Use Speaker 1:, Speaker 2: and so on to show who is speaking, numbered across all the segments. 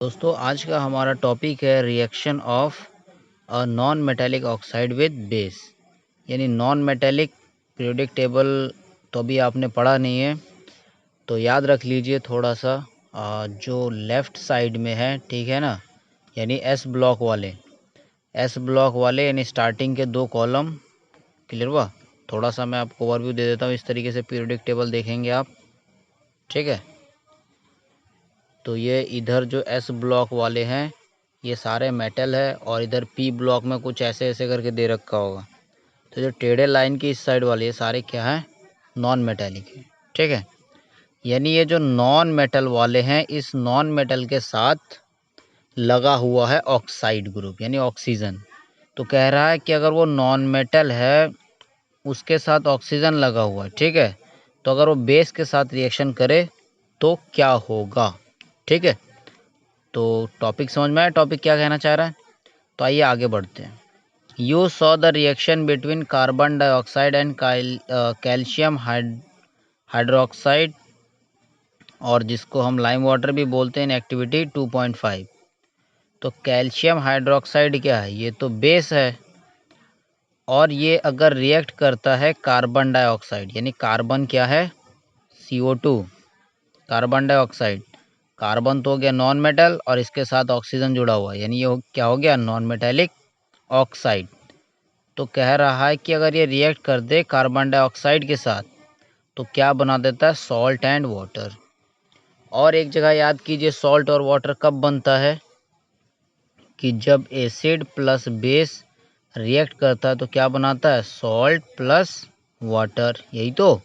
Speaker 1: दोस्तों आज का हमारा टॉपिक है reaction of a non metallic oxide with base, यानी नॉन मेटेलिक पीरियोडिक टेबल तो अभी आपने पढ़ा नहीं है तो याद रख लीजिए थोड़ा सा। जो लेफ़्ट साइड में है, ठीक है ना, यानी एस ब्लॉक वाले यानी स्टार्टिंग के 2 कॉलम। क्लियर हुआ? थोड़ा सा मैं आपको ओवरव्यू दे देता हूँ। इस तरीके से पीरियोडिक टेबल देखेंगे आप, ठीक है। तो ये इधर जो एस ब्लॉक वाले हैं ये सारे मेटल है और इधर पी ब्लॉक में कुछ ऐसे ऐसे करके दे रखा होगा। तो जो टेढ़े लाइन की इस साइड वाले ये सारे क्या हैं, नॉन मेटेलिक है, ठीक है। यानी ये जो नॉन मेटल वाले हैं इस नॉन मेटल के साथ लगा हुआ है ऑक्साइड ग्रुप यानी ऑक्सीजन। तो कह रहा है कि अगर वो नॉन मेटल है उसके साथ ऑक्सीजन लगा हुआ है, ठीक है, तो अगर वो बेस के साथ रिएक्शन करे तो क्या होगा, ठीक है। तो टॉपिक समझ में आया, टॉपिक क्या कहना चाह रहा है। तो आइए आगे बढ़ते हैं। You saw the reaction between carbon dioxide and calcium hydroxide, और जिसको हम लाइम वाटर भी बोलते हैं, इन एक्टिविटी 2.5। तो कैल्शियम हाइड्रोक्साइड क्या है, ये तो बेस है और ये अगर रिएक्ट करता है कार्बन डाइऑक्साइड यानी कार्बन क्या है, CO2, कार्बन डाइऑक्साइड। कार्बन तो हो गया नॉन मेटल और इसके साथ ऑक्सीजन जुड़ा हुआ है, यानी ये क्या हो गया, नॉन मेटेलिक ऑक्साइड। तो कह रहा है कि अगर ये रिएक्ट कर दे कार्बन डाइऑक्साइड के साथ तो क्या बना देता है, सॉल्ट एंड वाटर। और एक जगह याद कीजिए सॉल्ट और वाटर कब बनता है, कि जब एसिड प्लस बेस रिएक्ट करता है तो क्या बनाता है, सॉल्ट प्लस वाटर, यही तो।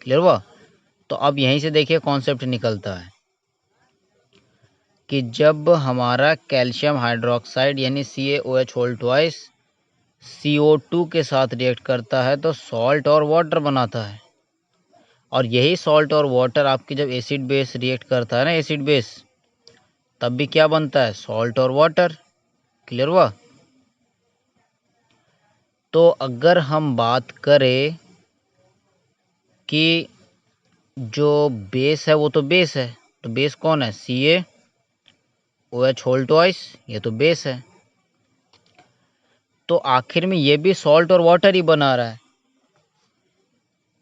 Speaker 1: क्लियर हुआ? तो अब यहीं से देखिए कॉन्सेप्ट निकलता है कि जब हमारा कैल्शियम हाइड्रोक्साइड यानी CaOH होल ट्वाइस CO2 के साथ रिएक्ट करता है तो सॉल्ट और वाटर बनाता है। और यही सॉल्ट और वाटर आपकी जब एसिड बेस रिएक्ट करता है ना, एसिड बेस, तब भी क्या बनता है, सॉल्ट और वाटर। क्लियर हुआ? तो अगर हम बात करें कि जो बेस है वो तो बेस है, तो बेस कौन है, CaOH होल ट्वाइस, ये तो बेस है। तो आखिर में ये भी सॉल्ट और वाटर ही बना रहा है,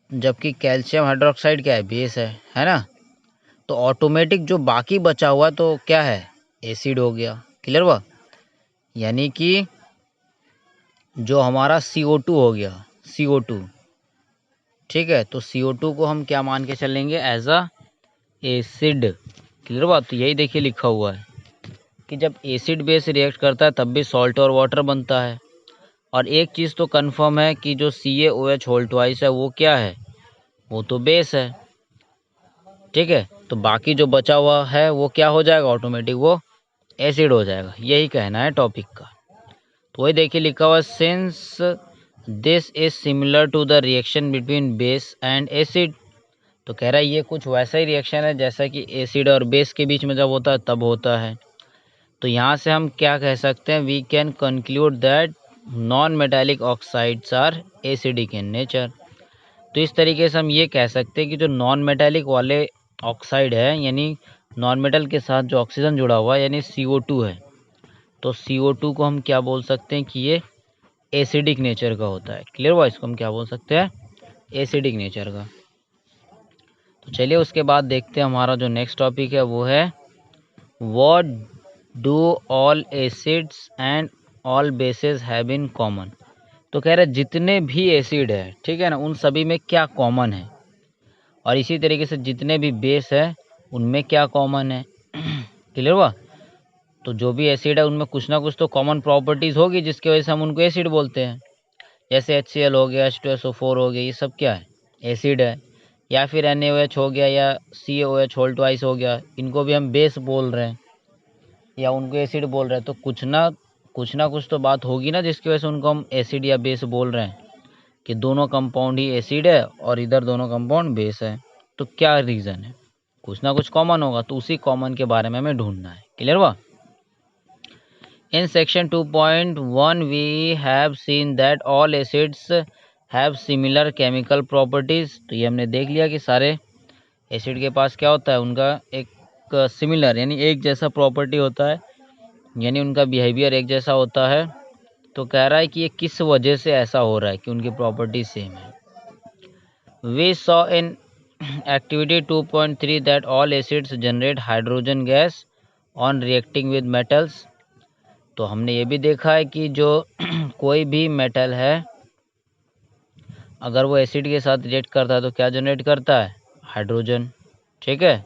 Speaker 1: जबकि कैल्शियम हाइड्रोक्साइड क्या है, बेस है ना। तो ऑटोमेटिक जो बाकी बचा हुआ तो क्या है, एसिड हो गया। क्लियर हुआ? यानी कि जो हमारा CO2 हो गया, CO2, ठीक है, तो CO2 को हम क्या मान के चलेंगे, एज अ एसिड। क्लियर हुआ? तो यही देखिए लिखा हुआ है कि जब एसिड बेस रिएक्ट करता है तब भी सॉल्ट और वाटर बनता है। और एक चीज़ तो कन्फर्म है कि जो CaOH होल ट्वाइस है वो क्या है, वो तो बेस है, ठीक है। तो बाकी जो बचा हुआ है वो क्या हो जाएगा, ऑटोमेटिक वो एसिड हो जाएगा। यही कहना है टॉपिक का। तो वही देखिए लिखा हुआ, since this is similar to the reaction between base and acid. तो कह रहा है ये कुछ वैसा ही रिएक्शन है जैसा कि एसिड और बेस के बीच में जब होता है तब होता है। तो यहाँ से हम क्या कह सकते हैं, we can conclude that non metallic oxides are acidic in nature. तो इस तरीके से हम ये कह सकते हैं कि जो नॉन मेटालिक वाले ऑक्साइड है यानी नॉन मेटल के साथ जो ऑक्सीजन जुड़ा हुआ है यानी CO2 है, तो CO2 को हम क्या बोल सकते हैं कि ये एसिडिक नेचर का होता है। क्लियर हुआ? इसको हम क्या बोल सकते हैं, एसिडिक नेचर का। तो चलिए उसके बाद देखते हैं हमारा जो नेक्स्ट टॉपिक है वो है, what do all acids and all bases have in common. तो कह रहे जितने भी एसिड है, ठीक है ना, उन सभी में क्या कॉमन है, और इसी तरीके से जितने भी बेस है उनमें क्या कॉमन है। क्लियर हुआ? तो जो भी एसिड है उनमें कुछ ना कुछ तो कॉमन प्रॉपर्टीज़ होगी जिसकी वजह से हम उनको एसिड बोलते हैं। जैसे HCl हो गया, H2SO4 हो गया, ये सब क्या है, एसिड है। या फिर NaOH हो गया या CaOH होल ट्वाइस हो गया, इनको भी हम बेस बोल रहे हैं या उनको एसिड बोल रहे हैं। तो कुछ ना कुछ तो बात होगी ना जिसकी वजह से उनको हम एसिड या बेस बोल रहे हैं, कि दोनों कंपाउंड ही एसिड है और इधर दोनों कंपाउंड बेस है। तो क्या रीज़न है, कुछ ना कुछ कॉमन होगा, तो उसी कॉमन के बारे में हमें ढूंढना है। क्लियर हुआ? In section 2.1 we have seen that all acids have similar chemical properties। तो ये हमने देख लिया कि सारे एसिड के पास क्या होता है, उनका एक एक सिमिलर यानी एक जैसा प्रॉपर्टी होता है, यानी उनका बिहेवियर एक जैसा होता है। तो कह रहा है कि ये किस वजह से ऐसा हो रहा है कि उनकी प्रॉपर्टी सेम है। We saw in activity 2.3 that all acids generate hydrogen gas on reacting with metals. तो हमने ये भी देखा है कि जो कोई भी मेटल है अगर वो एसिड के साथ रिएक्ट करता है तो क्या जनरेट करता है, हाइड्रोजन। ठीक है,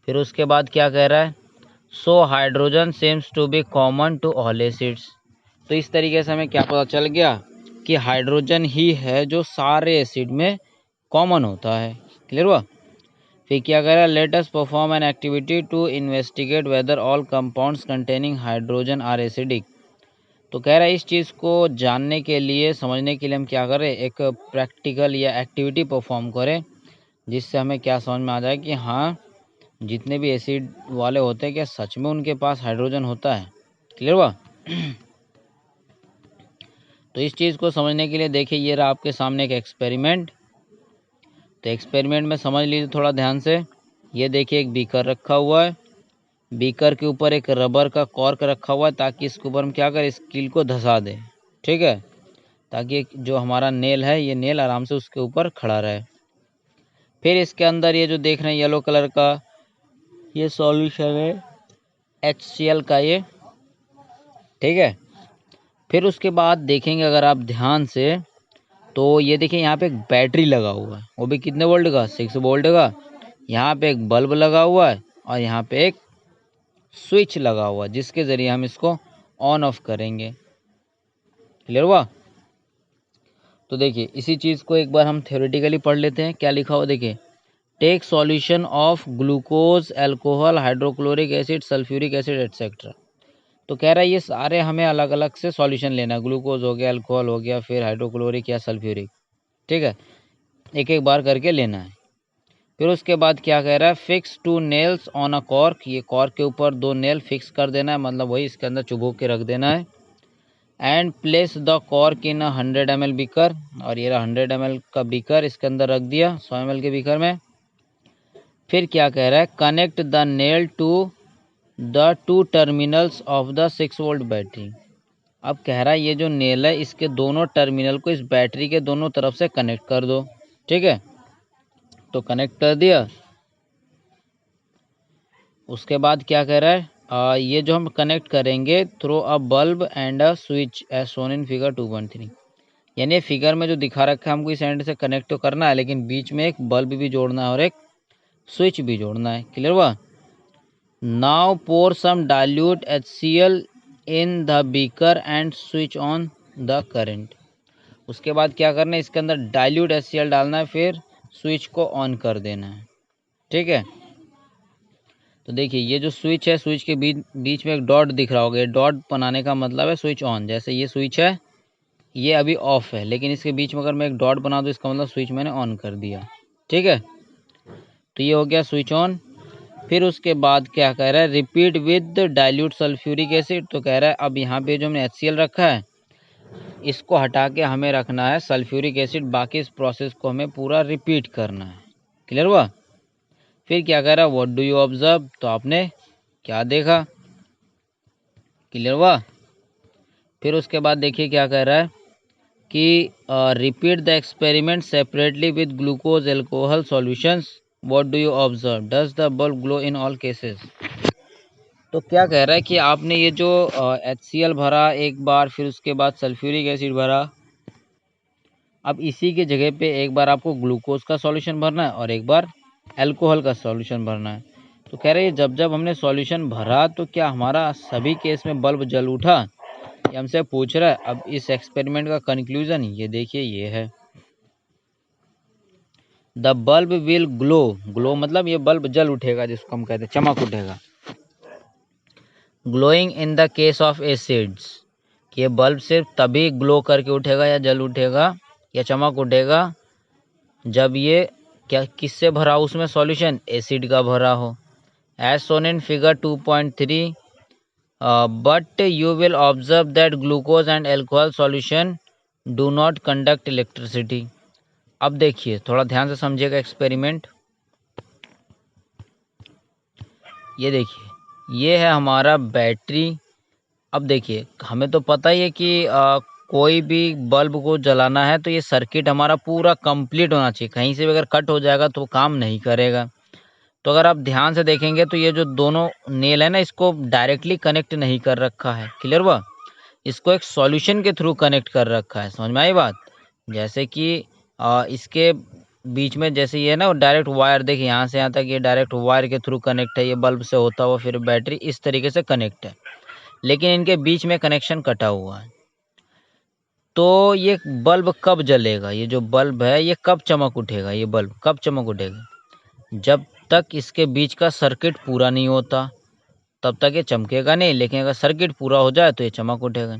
Speaker 1: फिर उसके बाद क्या कह रहा है, so hydrogen seems to be common to all acids. तो इस तरीके से हमें क्या पता चल गया कि हाइड्रोजन ही है जो सारे एसिड में कॉमन होता है। क्लियर हुआ। फिर क्या कह रहा है, let us perform an activity to investigate whether all compounds containing hydrogen are acidic. तो कह रहा है इस चीज़ को जानने के लिए, समझने के लिए हम क्या करें, एक प्रैक्टिकल या एक्टिविटी परफॉर्म करें जिससे हमें क्या समझ में आ जाए कि हाँ जितने भी एसिड वाले होते हैं क्या सच में उनके पास हाइड्रोजन होता है। क्लियर हुआ। तो इस चीज़ को समझने के लिए देखिए ये रहा आपके सामने एक एक्सपेरिमेंट। तो एक्सपेरिमेंट में समझ लीजिए थोड़ा ध्यान से। ये देखिए एक बीकर रखा हुआ है, बीकर के ऊपर एक रबर का कॉर्क रखा हुआ है ताकि इसके ऊपर हम क्या करें, इस कील को धंसा दें। ठीक है, ताकि जो हमारा नेल है ये नेल आराम से उसके ऊपर खड़ा रहे। फिर इसके अंदर ये जो देख रहे हैं येलो कलर का ये सॉल्यूशन है HCl का ये। ठीक है, फिर उसके बाद देखेंगे अगर आप ध्यान से तो ये देखिए यहाँ पे एक बैटरी लगा हुआ है, वो भी कितने वोल्ट का, 6 वोल्ट का। यहाँ पे एक बल्ब लगा हुआ है और यहाँ पे एक स्विच लगा हुआ है जिसके ज़रिए हम इसको ऑन ऑफ करेंगे। क्लियर हुआ। तो देखिए इसी चीज़ को एक बार हम थ्योरेटिकली पढ़ लेते हैं। क्या लिखा हुआ देखिए, take solution of glucose, alcohol, hydrochloric acid, sulphuric acid etcetera. तो कह रहा है ये सारे हमें अलग अलग से सॉल्यूशन लेना है, ग्लूकोज हो गया, अल्कोहल हो गया, फिर हाइड्रोक्लोरिक या सल्फ्यूरिक। ठीक है, एक एक बार करके लेना है। फिर उसके बाद क्या कह रहा है, fix 2 nails on a cork. ये कॉर्क के ऊपर 2 नेल फिक्स कर देना है, मतलब वही इसके अंदर चुभो के रख देना है। And place the cork in 100 ml beaker. और ये 100 ml का बीकर इसके अंदर रख दिया 100 ml के बीकर में। फिर क्या कह रहा है, connect the nail to the 2 terminals of the 6 volt battery. अब कह रहा है ये जो नेल है इसके दोनों टर्मिनल को इस बैटरी के दोनों तरफ से कनेक्ट कर दो। ठीक है, तो कनेक्ट कर दिया। उसके बाद क्या कह रहा है, ये जो हम कनेक्ट करेंगे through a bulb and a switch as shown in figure 2.3। यानी फिगर में जो दिखा रखा है हमको इस एंड से कनेक्ट तो करना है लेकिन बीच में एक बल्ब भी जोड़ना है और एक स्विच भी जोड़ना है। क्लियर हुआ। Now pour some dilute HCl in the beaker and switch on the current. उसके बाद क्या करना है, इसके अंदर डाइल्यूट HCl डालना है, फिर स्विच को ऑन कर देना है। ठीक है, तो देखिए ये जो स्विच है, स्विच के बीच में एक डॉट दिख रहा होगा, ये डॉट बनाने का मतलब है स्विच ऑन। जैसे ये स्विच है ये अभी ऑफ है लेकिन इसके बीच में अगर मैं एक डॉट बना दूँ इसका मतलब स्विच मैंने ऑन कर दिया। ठीक है, तो ये हो गया स्विच ऑन। फिर उसके बाद क्या कह रहा है, repeat with dilute sulphuric acid. तो कह रहा है अब यहाँ पे जो हमने HCl रखा है इसको हटा के हमें रखना है सल्फ्यूरिक एसिड। बाकी इस प्रोसेस को हमें पूरा रिपीट करना है। क्लियर हुआ। फिर क्या कह रहा है, व्हाट डू यू ऑब्जर्व। तो आपने क्या देखा। क्लियर हुआ। फिर उसके बाद देखिए क्या कह रहा है कि repeat the experiment separately with glucose alcohol solutions. What do you observe, does the bulb glow in all cases. तो क्या कह रहा है कि आपने ये जो HCl भरा एक बार, फिर उसके बाद सल्फ्यूरिक एसिड भरा, अब इसी के जगह पे एक बार आपको ग्लूकोज का सॉल्यूशन भरना है और एक बार अल्कोहल का सॉल्यूशन भरना है। तो कह रहे हैं जब जब हमने सॉल्यूशन भरा तो क्या हमारा सभी केस में बल्ब जल उठा, ये हमसे पूछ रहा है। अब इस एक्सपेरिमेंट का कंक्लूजन ये देखिए ये है, the bulb will glow. Glow मतलब ये बल्ब जल उठेगा, जिसको हम कहते हैं चमक उठेगा। Glowing in the case of acids, ये बल्ब सिर्फ तभी ग्लो करके उठेगा या जल उठेगा या चमक उठेगा जब ये क्या किससे भरा हो उसमें सॉल्यूशन, एसिड का भरा हो, as shown in figure 2.3। But you will observe that glucose and alcohol solution do not conduct electricity. अब देखिए थोड़ा ध्यान से समझिएगा एक्सपेरिमेंट। ये देखिए, ये है हमारा बैटरी। अब देखिए, हमें तो पता ही है कि कोई भी बल्ब को जलाना है तो ये सर्किट हमारा पूरा कंप्लीट होना चाहिए। कहीं से भी अगर कट हो जाएगा तो काम नहीं करेगा। तो अगर आप ध्यान से देखेंगे तो ये जो दोनों नेल है ना, इसको डायरेक्टली कनेक्ट नहीं कर रखा है। क्लियर हुआ? इसको एक सॉल्यूशन के थ्रू कनेक्ट कर रखा है। समझ में आई बात? जैसे कि इसके बीच में जैसे ये ना डायरेक्ट वायर, देखिए यहाँ से यहाँ तक ये डायरेक्ट वायर के थ्रू कनेक्ट है, ये बल्ब से होता हुआ फिर बैटरी इस तरीके से कनेक्ट है, लेकिन इनके बीच में कनेक्शन कटा हुआ है। तो ये बल्ब कब जलेगा? ये जो बल्ब है ये कब चमक उठेगा? ये बल्ब कब चमक उठेगा? जब तक इसके बीच का सर्किट पूरा नहीं होता तब तक ये चमकेगा नहीं, लेकिन अगर सर्किट पूरा हो जाए तो ये चमक उठेगा।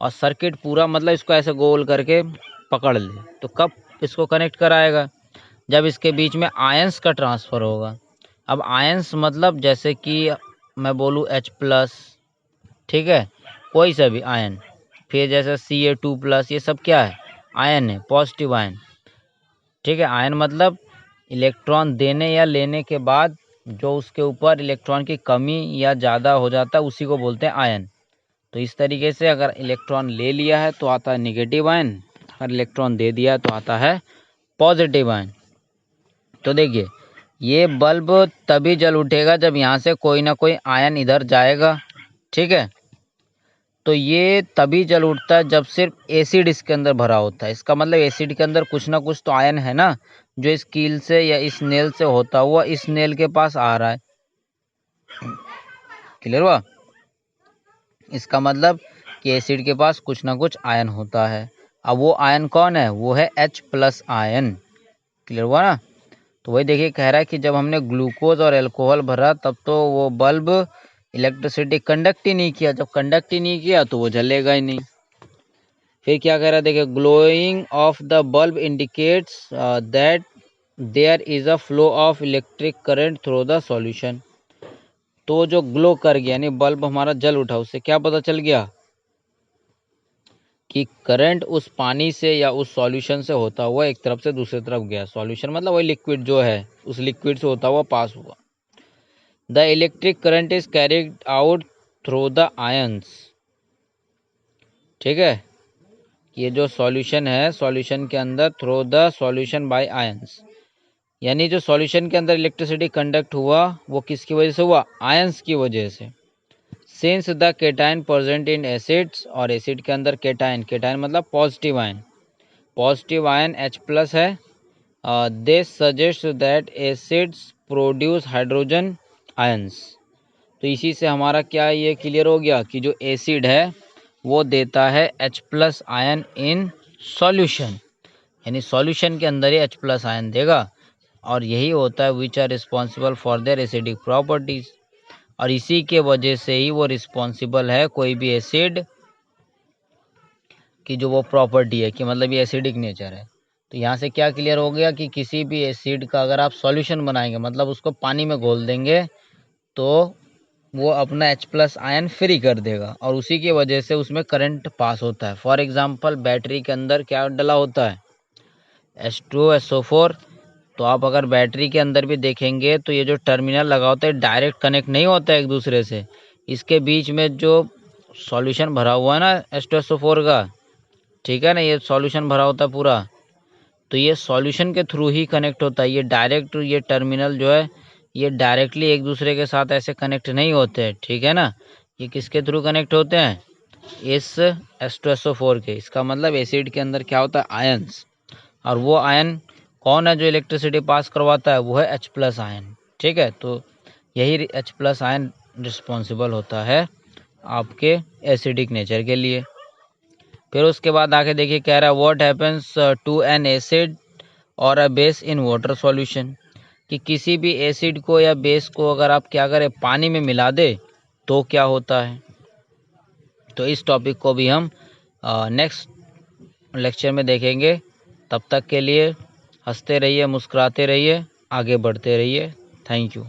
Speaker 1: और सर्किट पूरा मतलब इसको ऐसे गोल करके पकड़ ले तो कब इसको कनेक्ट कराएगा? जब इसके बीच में आयंस का ट्रांसफ़र होगा। अब आयंस मतलब जैसे कि मैं बोलूँ H+, ठीक है, कोई सा भी आयन, फिर जैसे Ca2+, ये सब क्या है? आयन है, पॉजिटिव आयन। ठीक है, आयन मतलब इलेक्ट्रॉन देने या लेने के बाद जो उसके ऊपर इलेक्ट्रॉन की कमी या ज़्यादा हो जाता है उसी को बोलते हैं आयन। तो इस तरीके से अगर इलेक्ट्रॉन ले लिया है तो आता है निगेटिव आयन, अगर इलेक्ट्रॉन दे दिया तो आता है पॉजिटिव आयन। तो देखिए, ये बल्ब तभी जल उठेगा जब यहाँ से कोई ना कोई आयन इधर जाएगा। ठीक है, तो ये तभी जल उठता है जब सिर्फ एसिड इसके अंदर भरा होता है। इसका मतलब एसिड के अंदर कुछ ना कुछ तो आयन है ना, जो इस कील से या इस नेल से होता हुआ इस नेल के पास आ रहा है। क्लियर हुआ? इसका मतलब कि एसिड के पास कुछ ना कुछ आयन होता है। अब वो आयन कौन है? वो है H+ आयन। क्लियर हुआ ना? तो वही देखिए, कह रहा है कि जब हमने ग्लूकोज और अल्कोहल भरा तब तो वो बल्ब इलेक्ट्रिसिटी कंडक्ट ही नहीं किया। जब कंडक्ट ही नहीं किया तो वो जलेगा ही नहीं। फिर क्या कह रहा है, देखिए, glowing of the bulb indicates that there is a flow of electric current through the solution. तो जो ग्लो कर गया यानी बल्ब हमारा जल उठा, उससे क्या पता चल गया कि करंट उस पानी से या उस सॉल्यूशन से होता हुआ एक तरफ से दूसरी तरफ गया। सॉल्यूशन मतलब वही लिक्विड जो है, उस लिक्विड से होता हुआ पास हुआ। The electric current is carried out through the ions. ठीक है, ये जो सॉल्यूशन है, सॉल्यूशन के अंदर through the solution bye ions, यानी जो सॉल्यूशन के अंदर इलेक्ट्रिसिटी कंडक्ट हुआ वो किसकी वजह से हुआ? आयंस की वजह से। Since the cation present in acids, और एसिड के अंदर केटाइन, केटाइन मतलब positive ion, positive ion H+ है। They suggest that acids produce hydrogen ions. तो इसी से हमारा क्या ये क्लियर हो गया कि जो एसिड है वो देता है H+ आयन इन सॉल्यूशन, यानी सॉल्यूशन के अंदर ही H+ आयन देगा। और यही होता है which are responsible for their acidic properties. और इसी के वजह से ही वो रिस्पॉन्सिबल है कोई भी एसिड की जो वो प्रॉपर्टी है कि मतलब ये एसिडिक नेचर है। तो यहाँ से क्या क्लियर हो गया कि किसी भी एसिड का अगर आप सॉल्यूशन बनाएंगे, मतलब उसको पानी में घोल देंगे, तो वो अपना H+ आयन फ्री कर देगा और उसी की वजह से उसमें करंट पास होता है। फॉर एग्जांपल, बैटरी के अंदर क्या डला होता है? H2SO4। तो आप अगर बैटरी के अंदर भी देखेंगे तो ये जो टर्मिनल लगा होता है डायरेक्ट कनेक्ट नहीं होता है एक दूसरे से। इसके बीच में जो सॉल्यूशन भरा हुआ है ना H2SO4 का, ठीक है ना, ये सॉल्यूशन भरा होता है पूरा, तो ये सॉल्यूशन के थ्रू ही कनेक्ट होता है। ये डायरेक्ट ये टर्मिनल जो है ये डायरेक्टली एक दूसरे के साथ ऐसे कनेक्ट नहीं होते हैं। ठीक है ना, ये किसके थ्रू कनेक्ट होते हैं? इस H2SO4 के। इसका मतलब एसिड के अंदर क्या होता है? आयंस। और वो आयन कौन है जो इलेक्ट्रिसिटी पास करवाता है? वो है H+ आयन। ठीक है, तो यही H+ आयन रिस्पॉन्सिबल होता है आपके एसिडिक नेचर के लिए। फिर उसके बाद आके देखिए, कह रहा है what happens to an acid और a base in water solution, कि किसी भी एसिड को या बेस को अगर आप क्या करें, पानी में मिला दे तो क्या होता है। तो इस टॉपिक को भी हम नेक्स्ट लेक्चर में देखेंगे। तब तक के लिए हंसते रहिए, मुस्कुराते रहिए, आगे बढ़ते रहिए। Thank you.